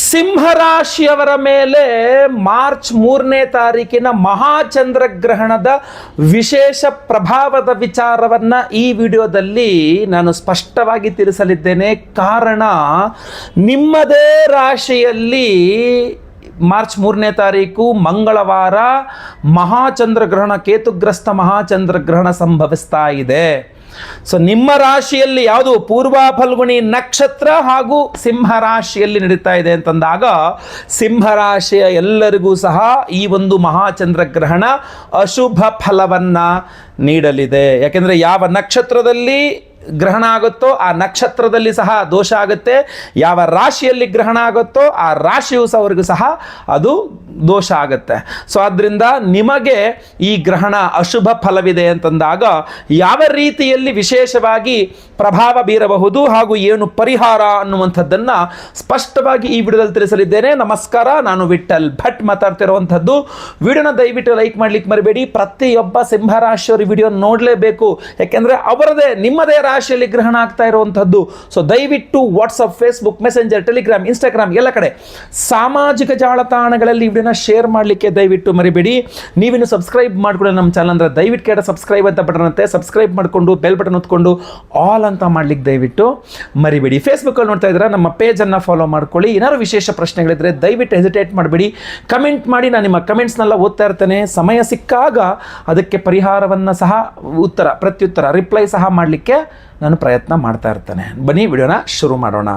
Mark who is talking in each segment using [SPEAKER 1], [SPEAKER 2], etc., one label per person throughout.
[SPEAKER 1] ಸಿಂಹರಾಶಿಯವರ ಮೇಲೆ ಮಾರ್ಚ್ 3ನೇ ತಾರೀಕಿನ ಮಹಾಚಂದ್ರಗ್ರಹಣದ ವಿಶೇಷ ಪ್ರಭಾವದ ವಿಚಾರವನ್ನು ಈ ವಿಡಿಯೋದಲ್ಲಿ ನಾನು ಸ್ಪಷ್ಟವಾಗಿ ತಿಳಿಸಲಿದ್ದೇನೆ. ಕಾರಣ, ನಿಮ್ಮದೇ ರಾಶಿಯಲ್ಲಿ ಮಾರ್ಚ್ 3ನೇ ತಾರೀಕು ಮಂಗಳವಾರ ಮಹಾಚಂದ್ರಗ್ರಹಣ, ಕೇತುಗ್ರಸ್ತ ಮಹಾಚಂದ್ರಗ್ರಹಣ ಸಂಭವಿಸ್ತಾ ಇದೆ. ಸೊ ನಿಮ್ಮ ರಾಶಿಯಲ್ಲಿ ಯಾವುದು ಪೂರ್ವ ಫಲ್ಗುಣಿ ನಕ್ಷತ್ರ ಹಾಗೂ ಸಿಂಹ ರಾಶಿಯಲ್ಲಿ ನಡೀತಾ ಇದೆ ಅಂತಂದಾಗ ಸಿಂಹರಾಶಿಯ ಎಲ್ಲರಿಗೂ ಸಹ ಈ ಒಂದು ಮಹಾಚಂದ್ರಗ್ರಹಣ ಅಶುಭ ಫಲವನ್ನ ನೀಡಲಿದೆ. ಯಾಕೆಂದರೆ ಯಾವ ನಕ್ಷತ್ರದಲ್ಲಿ ಗ್ರಹಣ ಆಗುತ್ತೋ ಆ ನಕ್ಷತ್ರದಲ್ಲಿ ಸಹ ದೋಷ ಆಗುತ್ತೆ, ಯಾವ ರಾಶಿಯಲ್ಲಿ ಗ್ರಹಣ ಆಗುತ್ತೋ ಆ ರಾಶಿಯೂ ಸಹ ಅವರಿಗೂ ಸಹ ಅದು ದೋಷ ಆಗುತ್ತೆ. ಸೊ ಆದ್ದರಿಂದ ನಿಮಗೆ ಈ ಗ್ರಹಣ ಅಶುಭ ಫಲವಿದೆ ಅಂತಂದಾಗ ಯಾವ ರೀತಿಯಲ್ಲಿ ವಿಶೇಷವಾಗಿ ಪ್ರಭಾವ ಬೀರಬಹುದು ಹಾಗೂ ಏನು ಪರಿಹಾರ ಅನ್ನುವಂಥದ್ದನ್ನು ಸ್ಪಷ್ಟವಾಗಿ ಈ ವಿಡಿಯೋದಲ್ಲಿ ತಿಳಿಸಲಿದ್ದೇನೆ. ನಮಸ್ಕಾರ, ನಾನು ವಿಠಲ್ ಭಟ್ ಮಾತಾಡ್ತಿರುವಂಥದ್ದು. ವಿಡಿಯೋನ ದಯವಿಟ್ಟು ಲೈಕ್ ಮಾಡ್ಲಿಕ್ಕೆ ಮರಿಬೇಡಿ. ಪ್ರತಿಯೊಬ್ಬ ಸಿಂಹರಾಶಿಯವರು ವಿಡಿಯೋ ನೋಡಲೇಬೇಕು, ಯಾಕೆಂದರೆ ಅವರದೇ ನಿಮ್ಮದೇ ರಾಶಿಯಲ್ಲಿ ಗ್ರಹಣ ಆಗ್ತಾ ಇರುವಂಥದ್ದು. ಸೊ ದಯವಿಟ್ಟು WhatsApp, Facebook, messenger, Telegram, Instagram ಎಲ್ಲ ಕಡೆ ಸಾಮಾಜಿಕ ಜಾಲತಾಣಗಳಲ್ಲಿ ವಿಡಿಯೋನ ಶೇರ್ ಮಾಡಲಿಕ್ಕೆ ದಯವಿಟ್ಟು ಮರಿಬೇಡಿ. ನೀವಿನ್ನು ಸಬ್ಸ್ಕ್ರೈಬ್ ಮಾಡ್ಕೊಳ್ಳಿ ನಮ್ಮ ಚಾನಲ್ ಅಂದರೆ ದಯವಿಟ್ಟು ಕೇಳ ಸಬ್ಸ್ಕ್ರೈಬ್ ಅಂತ ಬಟನ್ ಅಂತೆ ಸಬ್ಸ್ಕ್ರೈಬ್ ಮಾಡಿಕೊಂಡು ಬೆಲ್ ಬಟನ್ ಹೊತ್ಕೊಂಡು ಆಲ್ ಅಂತ ಮಾಡ್ಲಿಕ್ಕೆ ದಯವಿಟ್ಟು ಮರಿಬೇಡಿ. ಫೇಸ್ಬುಕ್ಕಲ್ಲಿ ನೋಡ್ತಾ ಇದ್ರೆ ನಮ್ಮ ಪೇಜನ್ನು ಫಾಲೋ ಮಾಡ್ಕೊಳ್ಳಿ. ಏನಾದ್ರು ವಿಶೇಷ ಪ್ರಶ್ನೆಗಳಿದ್ರೆ ದಯವಿಟ್ಟು ಹೆಸಿಟೇಟ್ ಮಾಡಬೇಡಿ, ಕಮೆಂಟ್ ಮಾಡಿ. ನಾನು ನಿಮ್ಮ ಕಮೆಂಟ್ಸ್ನೆಲ್ಲ ಓದ್ತಾ ಇರ್ತೇನೆ. ಸಮಯ ಸಿಕ್ಕಾಗ ಅದಕ್ಕೆ ಪರಿಹಾರವನ್ನು ಸಹ ಪ್ರತ್ಯುತ್ತರ ರಿಪ್ಲೈ ಸಹ ಮಾಡಲಿಕ್ಕೆ ನಾನು ಪ್ರಯತ್ನ ಮಾಡ್ತಾ ಇರ್ತೇನೆ. ಬನ್ನಿ ವಿಡಿಯೋನ ಶುರು ಮಾಡೋಣ.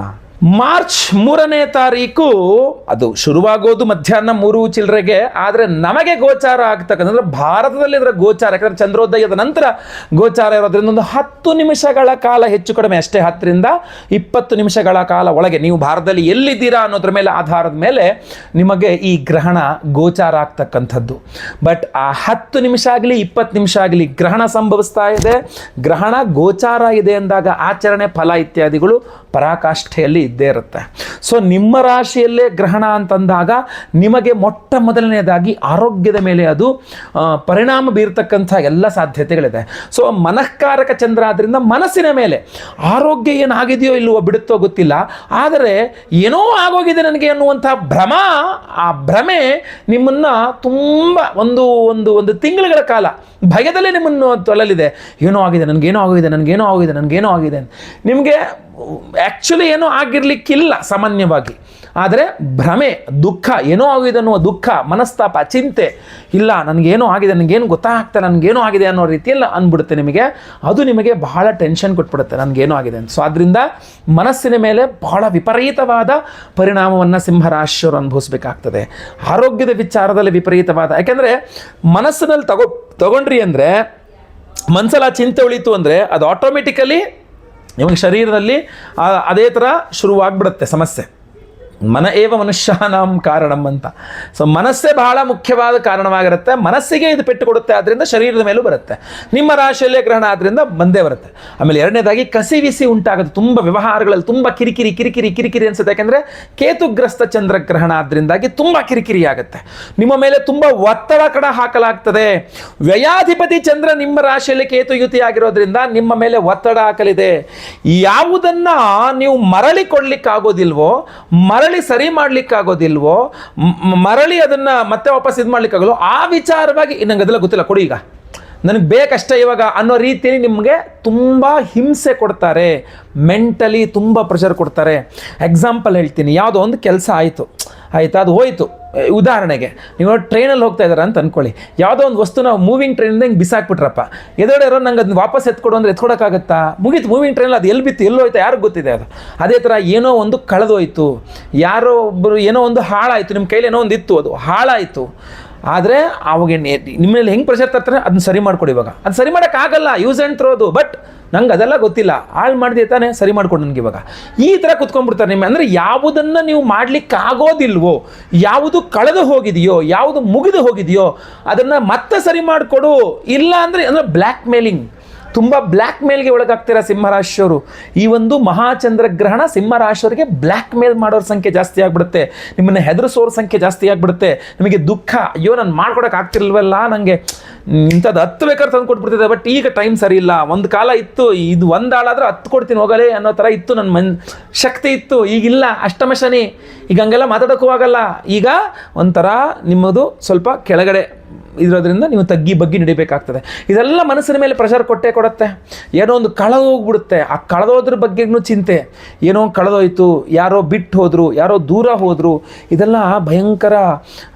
[SPEAKER 1] ಮಾರ್ಚ್ 3ನೇ ತಾರೀಕು ಅದು ಶುರುವಾಗೋದು ಮಧ್ಯಾಹ್ನ 3 ಚಿಲ್ಲರೆಗೆ. ಆದರೆ ನಮಗೆ ಗೋಚಾರ ಆಗ್ತಕ್ಕಂಥದ್ದು ಭಾರತದಲ್ಲಿ ಇದರ ಗೋಚಾರ, ಯಾಕಂದರೆ ಚಂದ್ರೋದಯದ ನಂತರ ಗೋಚಾರ ಇರೋದ್ರಿಂದ ಒಂದು 10 ನಿಮಿಷಗಳ ಕಾಲ ಹೆಚ್ಚು ಕಡಿಮೆ ಅಷ್ಟೇ, 10 ರಿಂದ 20 ನಿಮಿಷಗಳ ಕಾಲ ಒಳಗೆ ನೀವು ಭಾರತದಲ್ಲಿ ಎಲ್ಲಿದ್ದೀರಾ ಅನ್ನೋದ್ರ ಮೇಲೆ ಆಧಾರದ ಮೇಲೆ ನಿಮಗೆ ಈ ಗ್ರಹಣ ಗೋಚಾರ ಆಗ್ತಕ್ಕಂಥದ್ದು. ಬಟ್ ಆ 10 ನಿಮಿಷ ಆಗಲಿ 20 ನಿಮಿಷ ಆಗಲಿ ಗ್ರಹಣ ಸಂಭವಿಸ್ತಾ ಇದೆ, ಗ್ರಹಣ ಗೋಚಾರ ಇದೆ ಅಂದಾಗ ಆಚರಣೆ ಫಲ ಇತ್ಯಾದಿಗಳು ಪರಾಕಾಷ್ಠೆಯಲ್ಲಿ ಇದ್ದೇ ಇರುತ್ತೆ. ಸೊ ನಿಮ್ಮ ರಾಶಿಯಲ್ಲೇ ಗ್ರಹಣ ಅಂತಂದಾಗ ನಿಮಗೆ ಮೊಟ್ಟ ಮೊದಲನೇದಾಗಿ ಆರೋಗ್ಯದ ಮೇಲೆ ಅದು ಪರಿಣಾಮ ಬೀರ್ತಕ್ಕಂಥ ಎಲ್ಲ ಸಾಧ್ಯತೆಗಳಿದೆ. ಸೊ ಮನಃಕಾರಕ ಚಂದ್ರ ಆದ್ದರಿಂದ ಮನಸ್ಸಿನ ಮೇಲೆ ಆರೋಗ್ಯ ಏನಾಗಿದೆಯೋ ಇಲ್ಲವೋ ಬಿಡುತ್ತೋ ಗೊತ್ತಿಲ್ಲ, ಆದರೆ ಏನೋ ಆಗೋಗಿದೆ ನನಗೆ ಅನ್ನುವಂಥ ಆ ಭ್ರಮೆ ನಿಮ್ಮನ್ನು ತುಂಬ ಒಂದು ತಿಂಗಳುಗಳ ಕಾಲ ಭಯದಲ್ಲೇ ನಿಮ್ಮನ್ನು ತೊಳಲಿದೆ. ಏನೋ ಆಗಿದೆ, ನನಗೇನೋ ಆಗಿದೆ. ನಿಮಗೆ ಆ್ಯಕ್ಚುಲಿ ಏನೋ ಆಗಿರಲಿಕ್ಕಿಲ್ಲ ಸಾಮಾನ್ಯವಾಗಿ, ಆದರೆ ಭ್ರಮೆ, ದುಃಖ, ಏನೋ ಆಗಿದೆ ಅನ್ನುವ ದುಃಖ, ಮನಸ್ತಾಪ, ಚಿಂತೆ, ಇಲ್ಲ ನನಗೇನೋ ಆಗಿದೆ, ನನಗೇನು ಗೊತ್ತಾಗ್ತಾ, ನನಗೇನೋ ಆಗಿದೆ ಅನ್ನೋ ರೀತಿಯಲ್ಲಿ ಅಂದ್ಬಿಡುತ್ತೆ ನಿಮಗೆ. ಅದು ನಿಮಗೆ ಬಹಳ ಟೆನ್ಷನ್ ಕೊಟ್ಬಿಡುತ್ತೆ, ನನಗೇನೋ ಆಗಿದೆ ಅಂತ. ಸೊ ಅದರಿಂದ ಮನಸ್ಸಿನ ಮೇಲೆ ಬಹಳ ವಿಪರೀತವಾದ ಪರಿಣಾಮವನ್ನು ಸಿಂಹರಾಶಿಯವರು ಅನುಭವಿಸಬೇಕಾಗ್ತದೆ. ಆರೋಗ್ಯದ ವಿಚಾರದಲ್ಲಿ ವಿಪರೀತವಾದ, ಯಾಕೆಂದರೆ ಮನಸ್ಸಿನಲ್ಲಿ ತಗೊಂಡ್ರಿ ಅಂದರೆ ಮನಸ್ಸಲ್ಲಿ ಆ ಚಿಂತೆ ಉಳಿತು ಅಂದರೆ ಅದು ಆಟೋಮೆಟಿಕಲಿ ನಿಮಗೆ ಶರೀರದಲ್ಲಿ ಅದೇ ಥರ ಶುರುವಾಗ್ಬಿಡುತ್ತೆ ಸಮಸ್ಯೆ. ಮನ ಏವ ಮನುಷ್ಯಾನಾಂ ಕಾರಣಂ ಅಂತ. ಸೊ ಮನಸ್ಸೇ ಬಹಳ ಮುಖ್ಯವಾದ ಕಾರಣವಾಗಿರುತ್ತೆ. ಮನಸ್ಸಿಗೆ ಇದು ಪೆಟ್ಟು ಕೊಡುತ್ತೆ, ಆದ್ದರಿಂದ ಶರೀರದ ಮೇಲೂ ಬರುತ್ತೆ. ನಿಮ್ಮ ರಾಶಿಯಲ್ಲೇ ಗ್ರಹಣ ಆದ್ದರಿಂದ ಬಂದೇ ಬರುತ್ತೆ. ಆಮೇಲೆ ಎರಡನೇದಾಗಿ ಕಸಿವಿಸಿ ಉಂಟಾಗುತ್ತೆ. ತುಂಬ ವ್ಯವಹಾರಗಳಲ್ಲಿ ತುಂಬ ಕಿರಿಕಿರಿ ಅನಿಸುತ್ತೆ. ಯಾಕೆಂದರೆ ಕೇತುಗ್ರಸ್ತ ಚಂದ್ರಗ್ರಹಣ ಆದ್ದರಿಂದಾಗಿ ತುಂಬ ಕಿರಿಕಿರಿ ಆಗುತ್ತೆ. ನಿಮ್ಮ ಮೇಲೆ ತುಂಬ ಒತ್ತಡ ಹಾಕಲಾಗ್ತದೆ. ವ್ಯಯಾಧಿಪತಿ ಚಂದ್ರ ನಿಮ್ಮ ರಾಶಿಯಲ್ಲಿ ಕೇತು ಯುತಿ ಆಗಿರೋದ್ರಿಂದ ನಿಮ್ಮ ಮೇಲೆ ಒತ್ತಡ ಹಾಕಲಿದೆ. ಯಾವುದನ್ನು ನೀವು ಮರಳಿ ಕೊಡ್ಲಿಕ್ಕಾಗೋದಿಲ್ವೋ, ಮರಳಿ ಸರಿ ಮಾಡ್ಲಿಕ್ಕಾಗೋದಿಲ್ವೋ, ಮರಳಿ ಅದನ್ನು ಮತ್ತೆ ವಾಪಸ್ ಇದು ಮಾಡ್ಲಿಕ್ಕಾಗಲ್ಲ, ಆ ವಿಚಾರವಾಗಿ ನಂಗೆ ಅದೆಲ್ಲ ಗೊತ್ತಿಲ್ಲ, ಕೊಡಿ ಈಗ ನನಗೆ ಬೇಕಷ್ಟೇ ಇವಾಗ ಅನ್ನೋ ರೀತಿಯಲ್ಲಿ ನಿಮಗೆ ತುಂಬ ಹಿಂಸೆ ಕೊಡ್ತಾರೆ. ಮೆಂಟಲಿ ತುಂಬ ಪ್ರೆಷರ್ ಕೊಡ್ತಾರೆ. ಎಕ್ಸಾಂಪಲ್ ಹೇಳ್ತೀನಿ, ಯಾವುದೋ ಒಂದು ಕೆಲಸ ಆಯಿತಾ, ಅದು ಹೋಯಿತು. ಉದಾಹರಣೆಗೆ ನೀವು ಟ್ರೈನಲ್ಲಿ ಹೋಗ್ತಾ ಇದ್ದಾರೆ ಅಂತ ಅಂದ್ಕೊಳ್ಳಿ, ಯಾವುದೋ ಒಂದು ವಸ್ತುನ ಮೂವಿಂಗ್ ಟ್ರೈನಿಂದ ಹಿಂಗೆ ಬಿಸಾಕ್ಬಿಟ್ರಪ್ಪ, ಎದುರುಗಡೆ ನಂಗೆ ಅದನ್ನ ವಾಪಸ್ ಎತ್ಕೊಡು ಅಂದರೆ ಎತ್ಕೊಡೋಕ್ಕಾಗತ್ತಾ? ಮುಗೀತು. ಮೂವಿಂಗ್ ಟ್ರೈನಲ್ಲಿ ಅದು ಎಲ್ಲಿ ಬಿತ್ತು, ಎಲ್ಲೋ ಹೋಯ್ತು, ಯಾರಿಗೆ ಗೊತ್ತಿದೆ ಅದು. ಅದೇ ಥರ ಏನೋ ಒಂದು ಕಳೆದೋಯ್ತು, ಯಾರೋ ಒಬ್ಬರು ಏನೋ ಒಂದು ಹಾಳಾಯಿತು, ನಿಮ್ಮ ಕೈಲಿ ಏನೋ ಒಂದು ಇತ್ತು, ಅದು ಹಾಳಾಯಿತು. ಆದರೆ ಅವಾಗ ನಿಮ್ಮಲ್ಲಿ ಹೆಂಗೆ ಪ್ರೆಷರ್ ತರ್ತಾರೆ, ಅದನ್ನ ಸರಿ ಮಾಡ್ಕೊಡಿ. ಇವಾಗ ಅದು ಸರಿ ಮಾಡೋಕ್ಕಾಗಲ್ಲ, ಯೂಸ್ ಆ್ಯಂಡ್ ಥ್ರೋದು. ಬಟ್ ನಂಗೆ ಅದೆಲ್ಲ ಗೊತ್ತಿಲ್ಲ, ಹಾಳು ಮಾಡಿದೆ ತಾನೇ, ಸರಿ ಮಾಡ್ಕೊಂಡು ನನಗೆ ಇವಾಗ ಈ ಥರ ಕುತ್ಕೊಂಡ್ಬಿಡ್ತಾರೆ ನಿಮ್ಮ. ಅಂದರೆ ಯಾವುದನ್ನು ನೀವು ಮಾಡಲಿಕ್ಕೆ ಆಗೋದಿಲ್ವೋ, ಯಾವುದು ಕಳೆದು ಹೋಗಿದೆಯೋ, ಯಾವುದು ಮುಗಿದು ಹೋಗಿದೆಯೋ ಅದನ್ನು ಮತ್ತೆ ಸರಿ ಮಾಡಿಕೊಡು. ಇಲ್ಲ ಅಂದರೆ ಬ್ಲ್ಯಾಕ್ ಮೇಲಿಂಗ್, ತುಂಬ ಬ್ಲ್ಯಾಕ್ ಮೇಲ್ಗೆ ಒಳಗಾಗ್ತೀರಾ ಸಿಂಹರಾಶಿಯವರು. ಈ ಒಂದು ಮಹಾಚಂದ್ರಗ್ರಹಣ ಸಿಂಹರಾಶಿಯವರಿಗೆ ಬ್ಲ್ಯಾಕ್ ಮೇಲ್ ಮಾಡೋರ ಸಂಖ್ಯೆ ಜಾಸ್ತಿ ಆಗಿಬಿಡುತ್ತೆ, ನಿಮ್ಮನ್ನು ಹೆದರಿಸೋರ ಸಂಖ್ಯೆ ಜಾಸ್ತಿ ಆಗಿಬಿಡುತ್ತೆ. ನಿಮಗೆ ದುಃಖ, ಅಯ್ಯೋ ನಾನು ಮಾಡ್ಕೊಡೋಕೆ ಆಗ್ತಿರ್ಲ್ವಲ್ಲ, ನನಗೆ ಇಂಥದ್ದು 10 ಬೇಕಾದ್ರೆ ತಂದು ಕೊಟ್ಬಿಡ್ತಿದ್ದೆ, ಬಟ್ ಈಗ ಟೈಮ್ ಸರಿ ಇಲ್ಲ. ಒಂದು ಕಾಲ ಇತ್ತು, ಇದು ಒಂದು ಆಳಾದ್ರೆ 10 ಕೊಡ್ತೀನಿ ಹೋಗಲೇ ಅನ್ನೋ ಥರ ಇತ್ತು, ನನ್ನ ಶಕ್ತಿ ಇತ್ತು. ಈಗಿಲ್ಲ, ಅಷ್ಟಮ ಶನಿ, ಈಗ ಹಂಗೆಲ್ಲ ಮಾತಾಡೋಕ್ಕೂ ಆಗಲ್ಲ. ಈಗ ಒಂಥರ ನಿಮ್ಮದು ಸ್ವಲ್ಪ ಕೆಳಗಡೆ ಇರೋದ್ರಿಂದ ನೀವು ತಗ್ಗಿ ಬಗ್ಗಿ ನಡಿಬೇಕಾಗ್ತದೆ. ಇದೆಲ್ಲ ಮನಸ್ಸಿನ ಮೇಲೆ ಪ್ರೆಷರ್ ಕೊಡುತ್ತೆ. ಏನೋ ಒಂದು ಕಳೆದೋಗ್ಬಿಡುತ್ತೆ, ಆ ಕಳೆದೋದ್ರ ಬಗ್ಗೆನೂ ಚಿಂತೆ, ಏನೋ ಕಳೆದೋಯ್ತು, ಯಾರೋ ಬಿಟ್ಟು ಹೋದರು, ಯಾರೋ ದೂರ ಹೋದರು, ಇದೆಲ್ಲ ಭಯಂಕರ.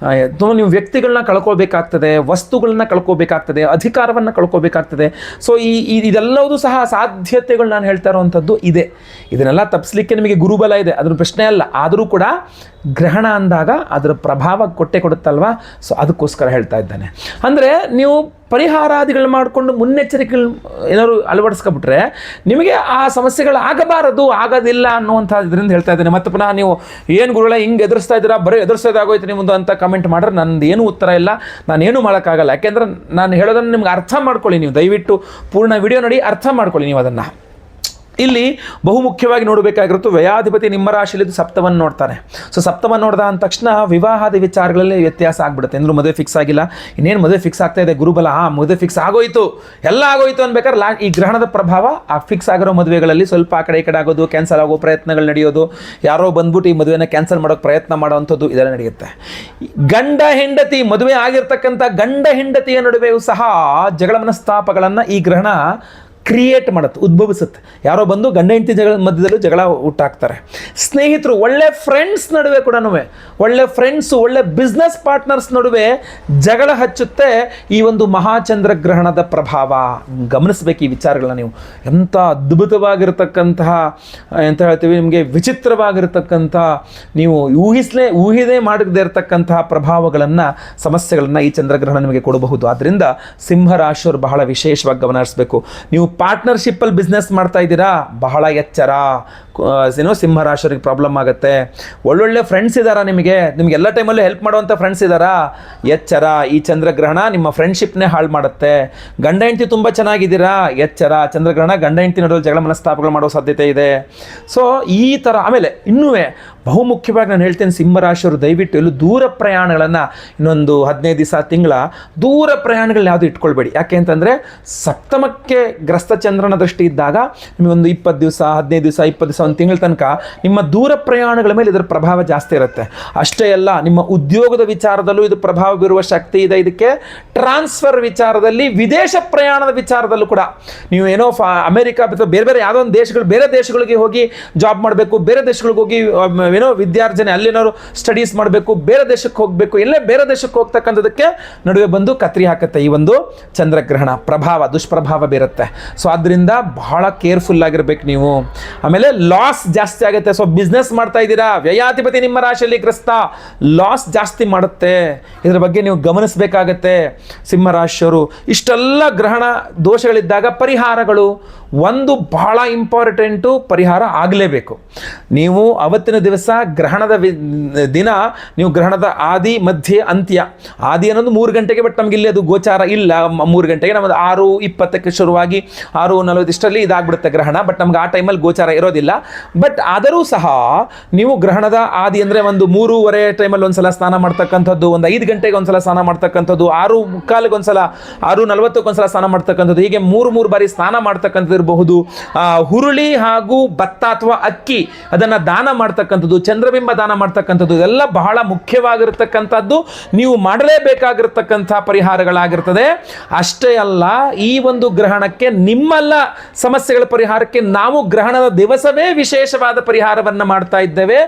[SPEAKER 1] ನೀವು ವ್ಯಕ್ತಿಗಳನ್ನ ಕಳ್ಕೊಳ್ಬೇಕಾಗ್ತದೆ, ವಸ್ತುಗಳನ್ನ ಕಳ್ಕೊಬೇಕಾಗ್ತದೆ, ಅಧಿಕಾರವನ್ನು ಕಳ್ಕೊಬೇಕಾಗ್ತದೆ. ಸೊ ಇದೆಲ್ಲವೂ ಸಹ ಸಾಧ್ಯತೆಗಳು ನಾನು ಹೇಳ್ತಾ ಇರೋವಂಥದ್ದು ಇದೆ. ಇದನ್ನೆಲ್ಲ ತಪ್ಪಿಸ್ಲಿಕ್ಕೆ ನಿಮಗೆ ಗುರುಬಲ ಇದೆ, ಅದ್ರ ಪ್ರಶ್ನೆ ಅಲ್ಲ. ಆದರೂ ಕೂಡ ಗ್ರಹಣ ಅಂದಾಗ ಅದರ ಪ್ರಭಾವ ಕೊಡುತ್ತಲ್ವ, ಸೊ ಅದಕ್ಕೋಸ್ಕರ ಹೇಳ್ತಾ ಇದ್ದಾನೆ. ಅಂದರೆ ನೀವು ಪರಿಹಾರಾದಿಗಳು ಮಾಡಿಕೊಂಡು ಮುನ್ನೆಚ್ಚರಿಕೆಗಳು ಏನಾದ್ರು ಅಳವಡಿಸ್ಕೊಬಿಟ್ರೆ ನಿಮಗೆ ಆ ಸಮಸ್ಯೆಗಳು ಆಗಬಾರದು, ಆಗೋದಿಲ್ಲ ಅನ್ನುವಂಥ ಇದರಿಂದ ಹೇಳ್ತಾ ಇದ್ದೇನೆ. ಮತ್ತು ಪುನಃ ನೀವು ಏನು ಗುರುಗಳ ಹಿಂಗೆ ಎದುರಿಸ್ತಾ ಇದ್ದೀರಾ, ಬರೀ ಎದುರಿಸೋದಾಗೋಯ್ತು ನಿಮ್ಮದು ಅಂತ ಕಮೆಂಟ್ ಮಾಡ್ರೆ ನನ್ನದು ಏನೂ ಉತ್ತರ ಇಲ್ಲ, ನಾನೇನು ಮಾಡೋಕ್ಕಾಗಲ್ಲ. ಯಾಕೆಂದರೆ ನಾನು ಹೇಳೋದನ್ನು ನಿಮ್ಗೆ ಅರ್ಥ ಮಾಡ್ಕೊಳ್ಳಿ. ನೀವು ದಯವಿಟ್ಟು ಪೂರ್ಣ ವಿಡಿಯೋ ನೋಡಿ ಅರ್ಥ ಮಾಡ್ಕೊಳ್ಳಿ ನೀವು ಅದನ್ನು. ಇಲ್ಲಿ ಬಹುಮುಖ್ಯವಾಗಿ ನೋಡಬೇಕಾಗಿರುತ್ತು, ವ್ಯಯಾಧಿಪತಿ ನಿಮ್ಮ ರಾಶಿಯಲ್ಲಿದ್ದು ಸಪ್ತವನ್ನು ನೋಡ್ತಾನೆ. ಸೊ ಸಪ್ತವನ್ನು ನೋಡ್ದ ಅಂದ ತಕ್ಷಣ ವಿವಾಹದ ವಿಚಾರಗಳಲ್ಲಿ ವ್ಯತ್ಯಾಸ ಆಗ್ಬಿಡುತ್ತೆ. ಅಂದರೂ ಮದುವೆ ಫಿಕ್ಸ್ ಆಗಿಲ್ಲ, ಇನ್ನೇನು ಮದುವೆ ಫಿಕ್ಸ್ ಆಗ್ತಾ ಇದೆ, ಗುರುಬಲ ಮದುವೆ ಫಿಕ್ಸ್ ಆಗೋಯ್ತು, ಎಲ್ಲ ಆಗೋಯ್ತು ಅನ್ಬೇಕಾದ್ರೆ ಈ ಗ್ರಹಣದ ಪ್ರಭಾವ ಆ ಫಿಕ್ಸ್ ಆಗಿರೋ ಮದುವೆಗಳಲ್ಲಿ ಸ್ವಲ್ಪ ಆ ಕಡೆ ಈ ಕಡೆ ಆಗೋದು, ಕ್ಯಾನ್ಸಲ್ ಆಗೋ ಪ್ರಯತ್ನಗಳು ನಡೆಯೋದು, ಯಾರೋ ಬಂದ್ಬಿಟ್ಟು ಈ ಮದುವೆನ ಕ್ಯಾನ್ಸಲ್ ಮಾಡೋಕ್ಕೆ ಪ್ರಯತ್ನ ಮಾಡೋವಂಥದ್ದು ಇದೆಲ್ಲ ನಡೆಯುತ್ತೆ. ಗಂಡ ಹೆಂಡತಿ ಮದುವೆ ಆಗಿರ್ತಕ್ಕಂಥ ಗಂಡ ಹೆಂಡತಿಯ ನಡುವೆಯೂ ಸಹ ಜಗಳ ಮನಸ್ತಾಪಗಳನ್ನು ಈ ಗ್ರಹಣ ಕ್ರಿಯೇಟ್ ಮಾಡುತ್ತೆ, ಉದ್ಭವಿಸುತ್ತೆ. ಯಾರೋ ಬಂದು ಗಂಡ ಹೆಂಡತಿ ಮಧ್ಯದಲ್ಲೂ ಜಗಳ ಹುಟ್ಟಾಕ್ತಾರೆ. ಸ್ನೇಹಿತರು, ಒಳ್ಳೆ ಫ್ರೆಂಡ್ಸ್ ನಡುವೆ ಕೂಡ, ಒಳ್ಳೆ ಫ್ರೆಂಡ್ಸು, ಒಳ್ಳೆ ಬಿಸ್ನೆಸ್ ಪಾರ್ಟ್ನರ್ಸ್ ನಡುವೆ ಜಗಳ ಹಚ್ಚುತ್ತೆ ಈ ಒಂದು ಮಹಾಚಂದ್ರಗ್ರಹಣದ ಪ್ರಭಾವ. ಗಮನಿಸಬೇಕು ಈ ವಿಚಾರಗಳನ್ನ ನೀವು. ಎಂಥ ಅದ್ಭುತವಾಗಿರ್ತಕ್ಕಂತಹ ಎಂತ ಹೇಳ್ತೀವಿ, ನಿಮಗೆ ವಿಚಿತ್ರವಾಗಿರ್ತಕ್ಕಂಥ, ನೀವು ಊಹಿದೇ ಮಾಡದೇ ಇರತಕ್ಕಂತಹ ಪ್ರಭಾವಗಳನ್ನು, ಸಮಸ್ಯೆಗಳನ್ನು ಈ ಚಂದ್ರಗ್ರಹಣ ನಿಮಗೆ ಕೊಡಬಹುದು. ಆದ್ದರಿಂದ ಸಿಂಹರಾಶಿಯವರು ಬಹಳ ವಿಶೇಷವಾಗಿ ಗಮನ ಹರಿಸಬೇಕು. ನೀವು ಪಾರ್ಟ್ನರ್ಶಿಪ್ಪಲ್ಲಿ ಬಿಸ್ನೆಸ್ ಮಾಡ್ತಾ ಇದ್ದೀರಾ, ಬಹಳ ಎಚ್ಚರ. ಸಿಂಹರಾಶಿಯವರಿಗೆ ಪ್ರಾಬ್ಲಮ್ ಆಗುತ್ತೆ. ಒಳ್ಳೊಳ್ಳೆ ಫ್ರೆಂಡ್ಸ್ ಇದ್ದಾರಾ ನಿಮಗೆ ಎಲ್ಲ ಟೈಮಲ್ಲೂ ಹೆಲ್ಪ್ ಮಾಡುವಂಥ ಫ್ರೆಂಡ್ಸ್ ಇದ್ದಾರಾ, ಎಚ್ಚರ. ಈ ಚಂದ್ರಗ್ರಹಣ ನಿಮ್ಮ ಫ್ರೆಂಡ್ಶಿಪ್ನೇ ಹಾಳು ಮಾಡುತ್ತೆ. ಗಂಡ ಹೆಂಡತಿ ತುಂಬ ಚೆನ್ನಾಗಿದ್ದೀರಾ, ಎಚ್ಚರ. ಚಂದ್ರಗ್ರಹಣ ಗಂಡ ಹೆಂಡತಿ ನಡುವೆ ಜಗಳ ಮನಸ್ತಾಪಗಳು ಮಾಡೋ ಸಾಧ್ಯತೆ ಇದೆ. ಸೊ ಈ ಥರ. ಆಮೇಲೆ ಇನ್ನೂ ಬಹುಮುಖ್ಯವಾಗಿ ನಾನು ಹೇಳ್ತೇನೆ, ಸಿಂಹರಾಶಿಯವರು ದಯವಿಟ್ಟು ಎಲ್ಲೂ ದೂರ ಪ್ರಯಾಣಗಳನ್ನು, ಇನ್ನೊಂದು 15 ದಿವಸ, ತಿಂಗಳ ದೂರ ಪ್ರಯಾಣಗಳು ಯಾವುದು ಇಟ್ಕೊಳ್ಬೇಡಿ. ಯಾಕೆ ಅಂತಂದರೆ ಸಪ್ತಮಕ್ಕೆ ಗ್ರಸ್ತ ಚಂದ್ರನ ದೃಷ್ಟಿ ಇದ್ದಾಗ ನಿಮಗೊಂದು 20 ದಿವಸ, 15 ದಿವಸ, 20 ದಿವಸ, ಒಂದು ತಿಂಗಳ ತನಕ ನಿಮ್ಮ ದೂರ ಪ್ರಯಾಣಗಳ ಮೇಲೆ ಇದರ ಪ್ರಭಾವ ಜಾಸ್ತಿ ಇರುತ್ತೆ. ಅಷ್ಟೇ ಅಲ್ಲ, ನಿಮ್ಮ ಉದ್ಯೋಗದ ವಿಚಾರದಲ್ಲೂ ಇದು ಪ್ರಭಾವ ಬೀರುವ ಶಕ್ತಿ ಇದೆ. ಇದಕ್ಕೆ ಟ್ರಾನ್ಸ್ಫರ್ ವಿಚಾರದಲ್ಲಿ, ವಿದೇಶ ಪ್ರಯಾಣದ ವಿಚಾರದಲ್ಲೂ ಕೂಡ ನೀವು ಏನೋ ಅಮೆರಿಕ ಅಥವಾ ಬೇರೆ ಯಾವುದೋ ಒಂದು ದೇಶಗಳು, ಬೇರೆ ದೇಶಗಳಿಗೆ ಹೋಗಿ ಜಾಬ್ ಮಾಡಬೇಕು, ಬೇರೆ ದೇಶಗಳಿಗೆ ಹೋಗಿ ಏನೋ ವಿದ್ಯಾರ್ಜನೆ, ಅಲ್ಲಿನವರು ಸ್ಟಡೀಸ್ ಮಾಡಬೇಕು, ಬೇರೆ ದೇಶಕ್ಕೆ ಹೋಗಬೇಕು, ಎಲ್ಲೇ ಬೇರೆ ದೇಶಕ್ಕೆ ಹೋಗ್ತಕ್ಕಂಥದಕ್ಕೆ ನಡುವೆ ಬಂದು ಕತ್ರಿ ಹಾಕುತ್ತೆ ಈ ಒಂದು ಚಂದ್ರಗ್ರಹಣ. ಪ್ರಭಾವ, ದುಷ್ಪ್ರಭಾವ ಬೀರುತ್ತೆ. ಸೊ ಆದ್ದರಿಂದ ಬಹಳ ಕೇರ್ಫುಲ್ ಆಗಿರ್ಬೇಕು ನೀವು. ಆಮೇಲೆ ಲಾಸ್ ಜಾಸ್ತಿ ಆಗುತ್ತೆ. ಸೊ ಬಿಸ್ನೆಸ್ ಮಾಡ್ತಾ ಇದ್ದೀರಾ, ವ್ಯಯಾಧಿಪತಿ ನಿಮ್ಮ ರಾಶಿಯಲ್ಲಿ ಗ್ರಸ್ತ, ಲಾಸ್ ಜಾಸ್ತಿ ಮಾಡುತ್ತೆ. ಇದರ ಬಗ್ಗೆ ನೀವು ಗಮನಿಸಬೇಕಾಗತ್ತೆ ಸಿಂಹರಾಶಿಯವರು. ಇಷ್ಟೆಲ್ಲ ಗ್ರಹಣ ದೋಷಗಳಿದ್ದಾಗ ಪರಿಹಾರಗಳು, ಒಂದು ಬಹಳ ಇಂಪಾರ್ಟೆಂಟು, ಪರಿಹಾರ ಆಗಲೇಬೇಕು. ನೀವು ಅವತ್ತಿನ ದಿವಸ ಗ್ರಹಣದ ದಿನ ನೀವು ಗ್ರಹಣದ ಆದಿ, ಮಧ್ಯೆ, ಅಂತ್ಯ. ಆದಿ ಅನ್ನೋದು 3 ಗಂಟೆಗೆ, ಬಟ್ ನಮ್ಗೆ ಇಲ್ಲಿ ಅದು ಗೋಚಾರ ಇಲ್ಲ. 3 ಗಂಟೆಗೆ ನಮ್ಮದು 6:20ಕ್ಕೆ ಶುರುವಾಗಿ 6:40 ಇಷ್ಟರಲ್ಲಿ ಇದಾಗ್ಬಿಡುತ್ತೆ ಗ್ರಹಣ. ಬಟ್ ನಮ್ಗೆ ಆ ಟೈಮಲ್ಲಿ ಗೋಚಾರ ಇರೋದಿಲ್ಲ. ಬಟ್ ಆದರೂ ಸಹ ನೀವು ಗ್ರಹಣದ ಆದಿ ಅಂದರೆ ಒಂದು 3:30 ಟೈಮಲ್ಲಿ ಒಂದ್ಸಲ ಸ್ನಾನ ಮಾಡ್ತಕ್ಕಂಥದ್ದು, ಒಂದು 5 ಗಂಟೆಗೆ ಒಂದ್ಸಲ ಸ್ನಾನ ಮಾಡ್ತಕ್ಕಂಥದ್ದು, 6:45 ಒಂದ್ಸಲ, 6:40 ಒಂದ್ಸಲ ಸ್ನಾನ ಮಾಡ್ತಕ್ಕಂಥದ್ದು, ಹೀಗೆ 3 ಬಾರಿ ಸ್ನಾನ ಮಾಡ್ತಕ್ಕಂಥದ್ದು ಇರಬಹುದು. ಹುರುಳಿ ಹಾಗೂ ಭತ್ತ ಅಥವಾ ಅಕ್ಕಿ ಅದನ್ನು ದಾನ ಮಾಡ್ತಕ್ಕಂಥದ್ದು, ಚಂದ್ರಬಿಂಬ ದಾನ ಮಾಡ್ತಕ್ಕಂಥದ್ದು, ಇದೆಲ್ಲ ಬಹಳ ಮುಖ್ಯವಾಗಿರ್ತಕ್ಕಂಥದ್ದು, ನೀವು ಮಾಡಲೇಬೇಕಾಗಿರ್ತಕ್ಕಂಥ ಪರಿಹಾರಗಳಾಗಿರ್ತದೆ. ಅಷ್ಟೇ ಅಲ್ಲ, ಈ ಒಂದು ಗ್ರಹಣಕ್ಕೆ ನಿಮ್ಮೆಲ್ಲ ಸಮಸ್ಯೆಗಳ ಪರಿಹಾರಕ್ಕೆ ನಾವು ಗ್ರಹಣದ ದಿವಸವೇ ವಿಶೇಷವಾದ ಪರಿಹಾರವನ್ನು ಮಾಡ್ತಾ ಇದ್ದೇವೆ.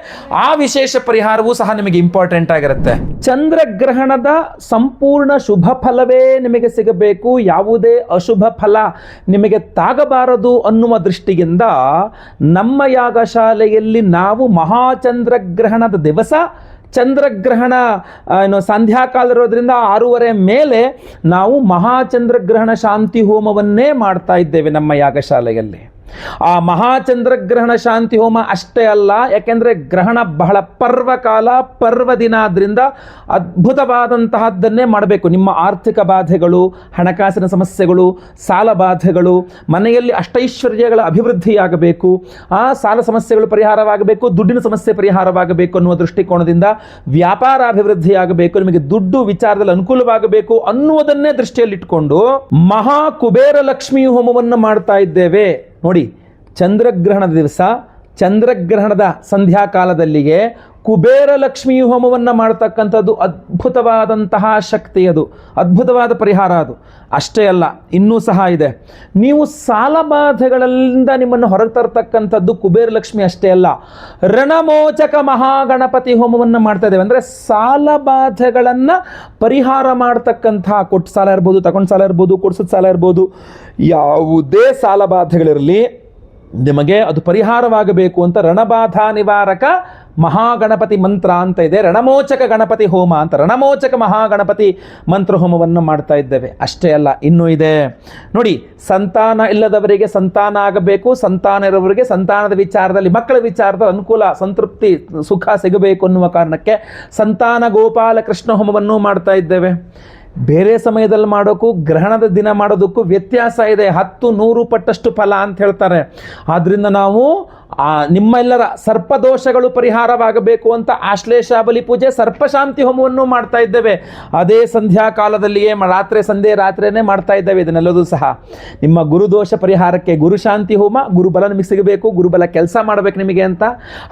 [SPEAKER 1] ಆ ವಿಶೇಷ ಪರಿಹಾರವೂ ಸಹ ನಿಮಗೆ ಇಂಪಾರ್ಟೆಂಟ್ ಆಗಿರುತ್ತೆ. ಚಂದ್ರಗ್ರಹಣದ ಸಂಪೂರ್ಣ ಶುಭ ಫಲವೇ ನಿಮಗೆ ಸಿಗಬೇಕು, ಯಾವುದೇ ಅಶುಭ ಫಲ ನಿಮಗೆ ತಾಗಬಾರದು ಅನ್ನುವ ದೃಷ್ಟಿಯಿಂದ ನಮ್ಮ ಯಾಗಶಾಲೆಯಲ್ಲಿ ನಾವು ಮಹಾಚಂದ್ರಗ್ರಹಣದ ದಿವಸ, ಚಂದ್ರಗ್ರಹಣ ಸಂಧ್ಯಾಕಾಲ ಇರೋದ್ರಿಂದ 6:30 ಮೇಲೆ ನಾವು ಮಹಾಚಂದ್ರಗ್ರಹಣ ಶಾಂತಿ ಹೋಮವನ್ನೇ ಮಾಡ್ತಾ ಇದ್ದೇವೆ ನಮ್ಮ ಯಾಗಶಾಲೆಯಲ್ಲಿ. ಆ ಮಹಾಚಂದ್ರಗ್ರಹಣ ಶಾಂತಿ ಹೋಮ ಅಷ್ಟೇ ಅಲ್ಲ, ಯಾಕೆಂದರೆ ಗ್ರಹಣ ಬಹಳ ಪರ್ವಕಾಲ, ಪರ್ವದಿನ ಆದ್ರಿಂದ ಅದ್ಭುತವಾದಂತಹದ್ದನ್ನೇ ಮಾಡಬೇಕು. ನಿಮ್ಮ ಆರ್ಥಿಕ ಬಾಧೆಗಳು, ಹಣಕಾಸಿನ ಸಮಸ್ಯೆಗಳು, ಸಾಲ ಬಾಧೆಗಳು, ಮನೆಯಲ್ಲಿ ಅಷ್ಟೈಶ್ವರ್ಯಗಳ ಅಭಿವೃದ್ಧಿಯಾಗಬೇಕು, ಆ ಸಾಲ ಸಮಸ್ಯೆಗಳು ಪರಿಹಾರವಾಗಬೇಕು, ದುಡ್ಡಿನ ಸಮಸ್ಯೆ ಪರಿಹಾರವಾಗಬೇಕು ಅನ್ನುವ ದೃಷ್ಟಿಕೋನದಿಂದ ವ್ಯಾಪಾರ ಅಭಿವೃದ್ಧಿಯಾಗಬೇಕು, ನಿಮಗೆ ದುಡ್ಡು ವಿಚಾರದಲ್ಲಿ ಅನುಕೂಲವಾಗಬೇಕು ಅನ್ನುವುದನ್ನೇ ದೃಷ್ಟಿಯಲ್ಲಿಟ್ಟುಕೊಂಡು ಮಹಾ ಕುಬೇರ ಲಕ್ಷ್ಮೀ ಹೋಮವನ್ನು ಮಾಡ್ತಾ ಇದ್ದೇವೆ. ನೋಡಿ, ಚಂದ್ರಗ್ರಹಣದ ದಿವಸ, ಚಂದ್ರಗ್ರಹಣದ ಸಂಧ್ಯಾಕಾಲದಲ್ಲಿಗೆ ಕುಬೇರ ಲಕ್ಷ್ಮೀ ಹೋಮವನ್ನು ಮಾಡ್ತಕ್ಕಂಥದ್ದು ಅದ್ಭುತವಾದಂತಹ ಶಕ್ತಿ, ಅದು ಅದ್ಭುತವಾದ ಪರಿಹಾರ. ಅದು ಅಷ್ಟೇ ಅಲ್ಲ, ಇನ್ನೂ ಸಹ ಇದೆ. ನೀವು ಸಾಲಬಾಧೆಗಳಿಂದ ನಿಮ್ಮನ್ನು ಹೊರಗೆ ತರ್ತಕ್ಕಂಥದ್ದು ಕುಬೇರ ಲಕ್ಷ್ಮಿ ಅಷ್ಟೇ ಅಲ್ಲ, ರಣಮೋಚಕ ಮಹಾಗಣಪತಿ ಹೋಮವನ್ನು ಮಾಡ್ತಾ ಇದ್ದೇವೆ. ಅಂದರೆ ಸಾಲಬಾಧೆಗಳನ್ನು ಪರಿಹಾರ ಮಾಡ್ತಕ್ಕಂತಹ, ಕೊಟ್ಟು ಸಾಲ ಇರ್ಬೋದು, ತಗೊಂಡು ಸಾಲ ಇರ್ಬೋದು, ಕೊಡ್ಸಿದ ಸಾಲ ಇರ್ಬೋದು, ಯಾವುದೇ ಸಾಲಬಾಧೆಗಳಿರಲಿ ನಿಮಗೆ ಅದು ಪರಿಹಾರವಾಗಬೇಕು ಅಂತ ರಣಬಾಧಾ ನಿವಾರಕ ಮಹಾಗಣಪತಿ ಮಂತ್ರ ಅಂತ ಇದೆ, ರಣಮೋಚಕ ಗಣಪತಿ ಹೋಮ ಅಂತ, ರಣಮೋಚಕ ಮಹಾಗಣಪತಿ ಮಂತ್ರ ಹೋಮವನ್ನು ಮಾಡ್ತಾ ಇದ್ದೇವೆ. ಅಷ್ಟೇ ಅಲ್ಲ, ಇನ್ನೂ ಇದೆ ನೋಡಿ. ಸಂತಾನ ಇಲ್ಲದವರಿಗೆ ಸಂತಾನ ಆಗಬೇಕು, ಸಂತಾನ ಇರೋವರಿಗೆ ಸಂತಾನದ ವಿಚಾರದಲ್ಲಿ, ಮಕ್ಕಳ ವಿಚಾರದಲ್ಲಿ ಅನುಕೂಲ, ಸಂತೃಪ್ತಿ, ಸುಖ ಸಿಗಬೇಕು ಅನ್ನುವ ಕಾರಣಕ್ಕೆ ಸಂತಾನ ಗೋಪಾಲ ಕೃಷ್ಣ ಹೋಮವನ್ನು ಮಾಡ್ತಾ ಇದ್ದೇವೆ. ಬೇರೆ ಸಮಯದಲ್ಲಿ ಮಾಡೋಕ್ಕೂ ಗ್ರಹಣದ ದಿನ ಮಾಡೋದಕ್ಕೂ ವ್ಯತ್ಯಾಸ ಇದೆ, 10-100 ಪಟ್ಟಷ್ಟು ಫಲ ಅಂತ ಹೇಳ್ತಾರೆ. ಆದ್ದರಿಂದ ನಾವು ನಿಮ್ಮೆಲ್ಲರ ಸರ್ಪದೋಷಗಳು ಪರಿಹಾರವಾಗಬೇಕು ಅಂತ ಆಶ್ಲೇಷ ಬಲಿ ಪೂಜೆ, ಸರ್ಪಶಾಂತಿ ಹೋಮವನ್ನು ಮಾಡ್ತಾ ಇದ್ದೇವೆ. ಅದೇ ಸಂಧ್ಯಾ ಕಾಲದಲ್ಲಿಯೇ ರಾತ್ರಿನೇ ಮಾಡ್ತಾ ಇದ್ದೇವೆ. ಇದನ್ನೆಲ್ಲದೂ ಸಹ ನಿಮ್ಮ ಗುರುದೋಷ ಪರಿಹಾರಕ್ಕೆ ಗುರುಶಾಂತಿ ಹೋಮ, ಗುರುಬಲ ನಿಮಗೆ ಸಿಗಬೇಕು, ಗುರುಬಲ ಕೆಲಸ ಮಾಡಬೇಕು ನಿಮಗೆ ಅಂತ.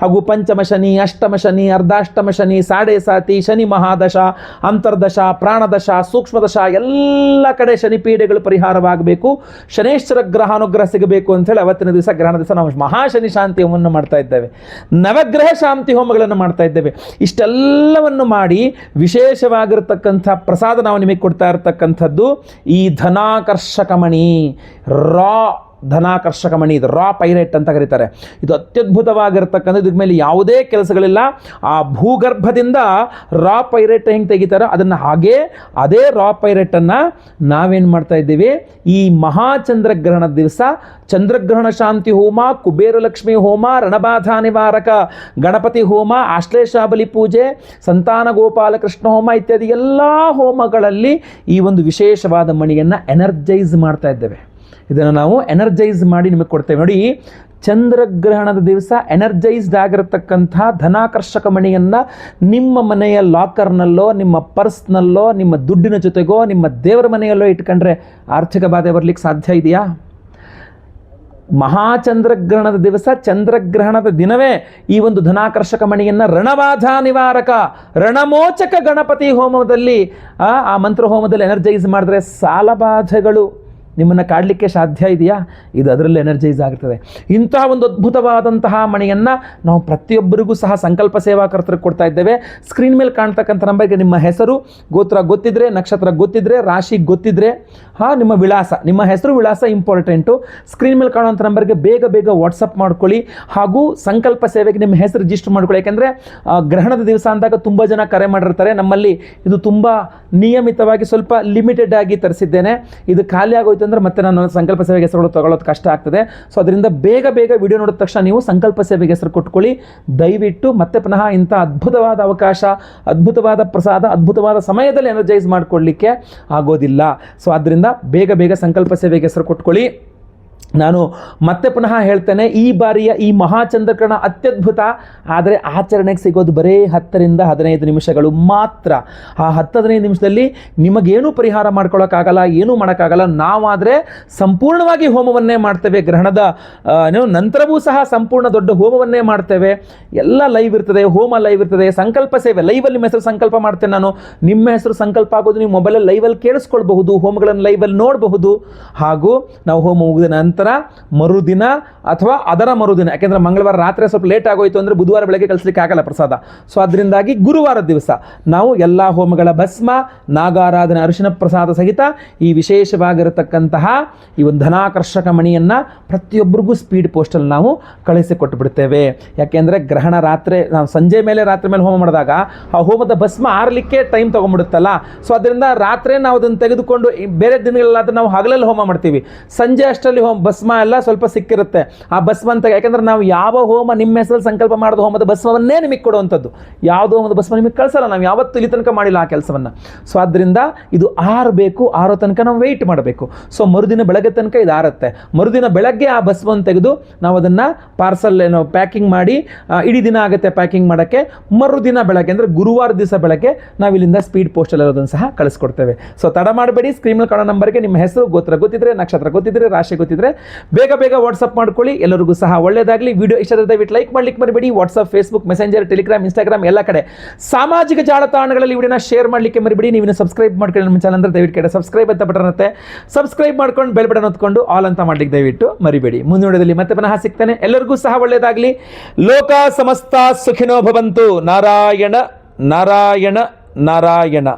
[SPEAKER 1] ಹಾಗೂ ಪಂಚಮ ಶನಿ, ಅಷ್ಟಮ ಶನಿ, ಅರ್ಧಾಷ್ಟಮ ಶನಿ, ಸಾಡೆ ಸಾತಿ, ಶನಿ ಮಹಾದಶ, ಅಂತರ್ದಶ, ಪ್ರಾಣದಶ, ಸೂಕ್ಷ್ಮದಶ, ಎಲ್ಲ ಕಡೆ ಶನಿ ಪೀಡೆಗಳು ಪರಿಹಾರವಾಗಬೇಕು, ಶನೇಶ್ವರ ಗ್ರಹಾನುಗ್ರಹ ಸಿಗಬೇಕು ಅಂತೇಳಿ ಅವತ್ತಿನ ದಿವಸ, ಗ್ರಹಣ ದಿವಸ ನಾವು ಮಹಾಶನಿ ಶಾಂತಿ ಹೋಮವನ್ನು ಮಾಡ್ತಾ ಇದ್ದೇವೆ, ನವಗ್ರಹ ಶಾಂತಿ ಹೋಮಗಳನ್ನು ಮಾಡ್ತಾ ಇದ್ದೇವೆ. ಇಷ್ಟೆಲ್ಲವನ್ನು ಮಾಡಿ ವಿಶೇಷವಾಗಿರತಕ್ಕಂಥ ಪ್ರಸಾದ ನಾವು ನಿಮಗೆ ಕೊಡ್ತಾ ಇರತಕ್ಕಂಥದ್ದು ಈ ಧನಾಕರ್ಷಕ ಮಣಿ, ಧನಾಕರ್ಷಕ ಮಣಿ, ಇದು ರಾ ಪೈರೇಟ್ ಅಂತ ಕರೀತಾರೆ. ಇದು ಅತ್ಯದ್ಭುತವಾಗಿರ್ತಕ್ಕಂಥದ್ದು, ಇದ್ರ ಮೇಲೆ ಯಾವುದೇ ಕೆಲಸಗಳಿಲ್ಲ. ಆ ಭೂಗರ್ಭದಿಂದ ರಾ ಪೈರೇಟ್ ಹೆಂಗೆ ತೆಗಿತಾರೋ ಅದನ್ನು ಹಾಗೇ, ಅದೇ ರಾ ಪೈರೇಟನ್ನು ನಾವೇನು ಮಾಡ್ತಾ ಇದ್ದೀವಿ, ಈ ಮಹಾಚಂದ್ರಗ್ರಹಣದ ದಿವಸ ಚಂದ್ರಗ್ರಹಣ ಶಾಂತಿ ಹೋಮ, ಕುಬೇರ ಲಕ್ಷ್ಮಿ ಹೋಮ, ರಣಬಾಧಾ ನಿವಾರಕ ಗಣಪತಿ ಹೋಮ, ಆಶ್ಲೇಷಾಬಲಿ ಪೂಜೆ, ಸಂತಾನ ಗೋಪಾಲ ಕೃಷ್ಣ ಹೋಮ ಇತ್ಯಾದಿ ಎಲ್ಲ ಹೋಮಗಳಲ್ಲಿ ಈ ಒಂದು ವಿಶೇಷವಾದ ಮಣಿಯನ್ನು ಎನರ್ಜೈಸ್ ಮಾಡ್ತಾ ಇದ್ದೇವೆ. ಇದನ್ನು ನಾವು ಎನರ್ಜೈಸ್ ಮಾಡಿ ನಿಮಗೆ ಕೊಡ್ತೇವೆ. ನೋಡಿ, ಚಂದ್ರಗ್ರಹಣದ ದಿವಸ ಎನರ್ಜೈಸ್ಡ್ ಆಗಿರತಕ್ಕಂಥ ಧನಾಕರ್ಷಕ ಮಣಿಯನ್ನು ನಿಮ್ಮ ಮನೆಯ ಲಾಕರ್ನಲ್ಲೋ, ನಿಮ್ಮ ಪರ್ಸ್ನಲ್ಲೋ, ನಿಮ್ಮ ದುಡ್ಡಿನ ಜೊತೆಗೋ, ನಿಮ್ಮ ದೇವರ ಮನೆಯಲ್ಲೋ ಇಟ್ಕೊಂಡ್ರೆ ಆರ್ಥಿಕ ಬಾಧೆ ಬರಲಿಕ್ಕೆ ಸಾಧ್ಯ ಇದೆಯಾ? ಮಹಾಚಂದ್ರಗ್ರಹಣದ ದಿವಸ, ಚಂದ್ರಗ್ರಹಣದ ದಿನವೇ ಈ ಒಂದು ಧನಾಕರ್ಷಕ ಮಣಿಯನ್ನು ರಣಬಾಧಾ ನಿವಾರಕ ರಣಮೋಚಕ ಗಣಪತಿ ಹೋಮದಲ್ಲಿ, ಆ ಮಂತ್ರ ಹೋಮದಲ್ಲಿ ಎನರ್ಜೈಸ್ ಮಾಡಿದ್ರೆ ಸಾಲಬಾಧೆಗಳು ನಿಮ್ಮನ್ನು ಕಾಡಲಿಕ್ಕೆ ಸಾಧ್ಯ ಇದೆಯಾ? ಇದು ಅದರಲ್ಲಿ ಎನರ್ಜೈಸ್ ಆಗ್ತದೆ. ಇಂತಹ ಒಂದು ಅದ್ಭುತವಾದಂತಹ ಮಣಿಯನ್ನು ನಾವು ಪ್ರತಿಯೊಬ್ಬರಿಗೂ ಸಹ ಸಂಕಲ್ಪ ಸೇವಾಕರ್ತರಿಗೆ ಕೊಡ್ತಾ ಇದ್ದೇವೆ. ಸ್ಕ್ರೀನ್ ಮೇಲೆ ಕಾಣ್ತಕ್ಕಂಥ ನಂಬರ್ಗೆ ನಿಮ್ಮ ಹೆಸರು, ಗೋತ್ರ ಗೊತ್ತಿದ್ರೆ, ನಕ್ಷತ್ರ ಗೊತ್ತಿದ್ರೆ, ರಾಶಿ ಗೊತ್ತಿದ್ರೆ, ನಿಮ್ಮ ವಿಳಾಸ, ನಿಮ್ಮ ಹೆಸರು ವಿಳಾಸ ಇಂಪಾರ್ಟೆಂಟು. ಸ್ಕ್ರೀನ್ ಮೇಲೆ ಕಾಣುವಂಥ ನಂಬರ್ಗೆ ಬೇಗ ವಾಟ್ಸಪ್ ಮಾಡ್ಕೊಳ್ಳಿ. ಹಾಗೂ ಸಂಕಲ್ಪ ಸೇವೆಗೆ ನಿಮ್ಮ ಹೆಸರು ರಿಜಿಸ್ಟರ್ ಮಾಡ್ಕೊಳ್ಳಿ. ಯಾಕೆಂದರೆ ಗ್ರಹಣದ ದಿವಸ ಅಂದಾಗ ತುಂಬ ಜನ ಕರೆ ಮಾಡಿರ್ತಾರೆ. ನಮ್ಮಲ್ಲಿ ಇದು ತುಂಬ ನಿಯಮಿತವಾಗಿ, ಸ್ವಲ್ಪ ಲಿಮಿಟೆಡ್ ಆಗಿ ತರಿಸಿದ್ದೇನೆ. ಇದು ಖಾಲಿ ಆಗೋಯ್ತು ಅಂದರೆ ಮತ್ತೆ ನಾನು ಸಂಕಲ್ಪ ಸೇವೆಗೆ ಹೆಸರುಗಳು ತಗೊಳ್ಳೋದು ಕಷ್ಟ ಆಗ್ತದೆ. ಸೊ ಅದರಿಂದ ಬೇಗ ವಿಡಿಯೋ ನೋಡಿದ ತಕ್ಷಣ ನೀವು ಸಂಕಲ್ಪ ಸೇವೆಗೆ ಹೆಸರು ಕೊಟ್ಕೊಳ್ಳಿ ದಯವಿಟ್ಟು. ಮತ್ತೆ ಪುನಃ ಇಂಥ ಅದ್ಭುತವಾದ ಅವಕಾಶ, ಅದ್ಭುತವಾದ ಪ್ರಸಾದ, ಅದ್ಭುತವಾದ ಸಮಯದಲ್ಲಿ ಎನರ್ಜೈಸ್ ಮಾಡಿಕೊಳ್ಳಲಿಕ್ಕೆ ಆಗೋದಿಲ್ಲ. ಸೊ ಆದ್ದರಿಂದ ಬೇಗ ಸಂಕಲ್ಪ ಸೇವೆಗೆ ಹೆಸರು ಕೊಟ್ಕೊಳ್ಳಿ. ನಾನು ಮತ್ತೆ ಪುನಃ ಹೇಳ್ತೇನೆ, ಈ ಬಾರಿಯ ಈ ಮಹಾಚಂದ್ರಗ್ರಹಣ ಅತ್ಯದ್ಭುತ. ಆದರೆ ಆಚರಣೆಗೆ ಸಿಗೋದು ಬರೀ 10-15 ನಿಮಿಷಗಳು ಮಾತ್ರ. ಆ 10-15 ನಿಮಿಷದಲ್ಲಿ ನಿಮಗೇನೂ ಪರಿಹಾರ ಮಾಡ್ಕೊಳ್ಳೋಕ್ಕಾಗಲ್ಲ, ಏನೂ ಮಾಡೋಕ್ಕಾಗಲ್ಲ. ನಾವಾದರೆ ಸಂಪೂರ್ಣವಾಗಿ ಹೋಮವನ್ನೇ ಮಾಡ್ತೇವೆ. ಗ್ರಹಣದ ನಂತರವೂ ಸಹ ಸಂಪೂರ್ಣ ದೊಡ್ಡ ಹೋಮವನ್ನೇ ಮಾಡ್ತೇವೆ. ಎಲ್ಲ ಲೈವ್ ಇರ್ತದೆ, ಹೋಮ ಲೈವ್ ಇರ್ತದೆ, ಸಂಕಲ್ಪ ಸೇವೆ ಲೈವಲ್ಲಿ ನಿಮ್ಮ ಹೆಸರು ಸಂಕಲ್ಪ ಮಾಡ್ತೇನೆ ನಾನು. ನಿಮ್ಮ ಹೆಸರು ಸಂಕಲ್ಪ ಆಗೋದು ನೀವು ಮೊಬೈಲಲ್ಲಿ ಲೈವಲ್ಲಿ ಕೇಳಿಸ್ಕೊಳ್ಬಹುದು, ಹೋಮಗಳನ್ನು ಲೈವಲ್ಲಿ ನೋಡಬಹುದು. ಹಾಗೂ ನಾವು ಹೋಮ ಮುಗಿದ ನಂತರ ಮರುದಿನ ಅಥವಾ ಅದರ ಮರುದಿನ, ಯಾಕೆಂದರೆ ಮಂಗಳವಾರ ರಾತ್ರಿ ಸ್ವಲ್ಪ ಲೇಟ್ ಆಗೋಯ್ತು ಅಂದರೆ ಬುಧವಾರ ಬೆಳಗ್ಗೆ ಕಳಿಸ್ಲಿಕ್ಕೆ ಆಗಲ್ಲ ಪ್ರಸಾದ. ಸೊ ಅದರಿಂದಾಗಿ ಗುರುವಾರದ ದಿವಸ ನಾವು ಎಲ್ಲ ಹೋಮಗಳ ಭಸ್ಮ, ನಾಗಾರಾಧನೆ, ಅರಿಶಿನ ಪ್ರಸಾದ ಸಹಿತ ಈ ವಿಶೇಷವಾಗಿರತಕ್ಕಂತಹ ಈ ಒಂದು ಧನಾಕರ್ಷಕ ಮಣಿಯನ್ನು ಪ್ರತಿಯೊಬ್ಬರಿಗೂ ಸ್ಪೀಡ್ ಪೋಸ್ಟಲ್ಲಿ ನಾವು ಕಳಿಸಿಕೊಟ್ಟು ಬಿಡ್ತೇವೆ. ಯಾಕೆಂದರೆ ಗ್ರಹಣ ರಾತ್ರಿ, ನಾವು ರಾತ್ರಿ ಮೇಲೆ ಹೋಮ ಮಾಡಿದಾಗ ಆ ಹೋಮದ ಭಸ್ಮ ಆರಲಿಕ್ಕೆ ಟೈಮ್ ತೊಗೊಂಡ್ಬಿಡುತ್ತಲ್ಲ. ಸೊ ಅದರಿಂದ ರಾತ್ರಿ ನಾವು ಅದನ್ನು ತೆಗೆದುಕೊಂಡು ಬೇರೆ ದಿನಗಳಲ್ಲಾದ್ರೆ ನಾವು ಹಗಲಲ್ಲಿ ಹೋಮ ಮಾಡ್ತೀವಿ, ಸಂಜೆ ಅಷ್ಟರಲ್ಲಿ ಭಸ್ಮ ಎಲ್ಲ ಸ್ವಲ್ಪ ಸಿಕ್ಕಿರುತ್ತೆ. ಆ ಭಸ್ಮ ಅಂತ ಯಾಕಂದ್ರೆ ನಾವು ಯಾವ ಹೋಮ ನಿಮ್ಮ ಹೆಸರಲ್ಲಿ ಸಂಕಲ್ಪ ಮಾಡಿದ ಹೋಮದ ಭಸ್ಮವನ್ನೇ ನಿಮಗೆ ಕೊಡುವಂಥದ್ದು. ಯಾವುದೋ ಹೋಮದ ಭಸ್ಮ ನಿಮಗೆ ಕಳಿಸಲ್ಲ, ನಾವು ಯಾವತ್ತೂ ಇಲ್ಲಿ ತನಕ ಮಾಡಿಲ್ಲ ಆ ಕೆಲಸವನ್ನು. ಸೊ ಆದ್ದರಿಂದ ಇದು ಆರಬೇಕು, ಆರೋ ತನಕ ನಾವು ವೆಯ್ಟ್ ಮಾಡಬೇಕು. ಸೊ ಮರುದಿನ ಬೆಳಗ್ಗೆ ತನಕ ಇದು ಆರುತ್ತೆ. ಮರುದಿನ ಬೆಳಗ್ಗೆ ಆ ಭಸ್ಮವನ್ನು ತೆಗೆದು ನಾವು ಅದನ್ನು ಪಾರ್ಸಲ್ ಪ್ಯಾಕಿಂಗ್ ಮಾಡಿ, ಇಡೀ ದಿನ ಆಗುತ್ತೆ ಪ್ಯಾಕಿಂಗ್ ಮಾಡೋಕ್ಕೆ. ಮರುದಿನ ಬೆಳಗ್ಗೆ ಅಂದರೆ ಗುರುವಾರ ದಿವಸ ಬೆಳಗ್ಗೆ ನಾವು ಇಲ್ಲಿಂದ ಸ್ಪೀಡ್ ಪೋಸ್ಟಲ್ಲಿ ಇರೋದನ್ನು ಸಹ ಕಳಿಸ್ಕೊಡ್ತೇವೆ. ಸೊ ತಡ ಮಾಡಬೇಡಿ, ಸ್ಕ್ರೀನ್ ಕಾಣೋ ನಂಬರ್ಗೆ ನಿಮ್ಮ ಹೆಸರು, ಗೋತ್ರ ಗೊತ್ತಿದ್ರೆ, ನಕ್ಷತ್ರ ಗೊತ್ತಿದ್ರೆ, ರಾಶಿ ಗೊತ್ತಿದ್ರೆ ಬೇಗ ಬೇಗ ವಾಟ್ಸಪ್ ಮಾಡ್ಕೊಳ್ಳಿ. ಎಲ್ಲರಿಗೂ ಸಹ ಒಳ್ಳೆಯದಾಗಲಿ. ವಿಡಿಯೋ ಇಷ್ಟ ಆದರೆ ದಯವಿಟ್ಟು ಲೈಕ್ ಮಾಡ್ಲಿಕ್ಕೆ ಮರಿಬೇಡಿ. WhatsApp, Facebook, messenger, Telegram, Instagram ಎಲ್ಲ ಕಡೆ ಸಾಮಾಜಿಕ ಜಾಲತಾಣಗಳಲ್ಲಿ ವಿಡಿಯೋನ ಶೇರ್ ಮಾಡಲಿಕ್ಕೆ ಮರಿಬೇಡಿ. ನೀವು ಸಬ್ಸ್ಕ್ರೈಬ್ ಮಾಡ್ಕೊಳ್ಳಿ ನಮ್ಮ ಚಾನಲ್ ಅಂದರೆ ದಯವಿಟ್ಟು ಕಡೆ ಸಬ್ಸ್ಕ್ರೈಬ್ ಅಂತ ಬಟನ್ ಇರುತ್ತೆ, ಸಬ್ಸ್ಕ್ರೈಬ್ ಮಾಡ್ಕೊಂಡು ಬೆಲ್ ಬಟನ್ ಹೊತ್ಕೊಂಡು ಆಲ್ ಅಂತ ಮಾಡ್ಲಿಕ್ಕೆ ದಯವಿಟ್ಟು ಮರಿಬೇಡಿ. ಮುಂದಿನ ವಿಡಿಯೋದಲ್ಲಿ ಮತ್ತೆ ಪುನಃ ಸಿಗ್ತಾನೆ. ಎಲ್ಲರಿಗೂ ಸಹ ಒಳ್ಳೆಯದಾಗಲಿ. ಲೋಕ ಸಮಸ್ತ ಸುಖಿನೋ ಭವಂತು. ನಾರಾಯಣ ನಾರಾಯಣ ನಾರಾಯಣ.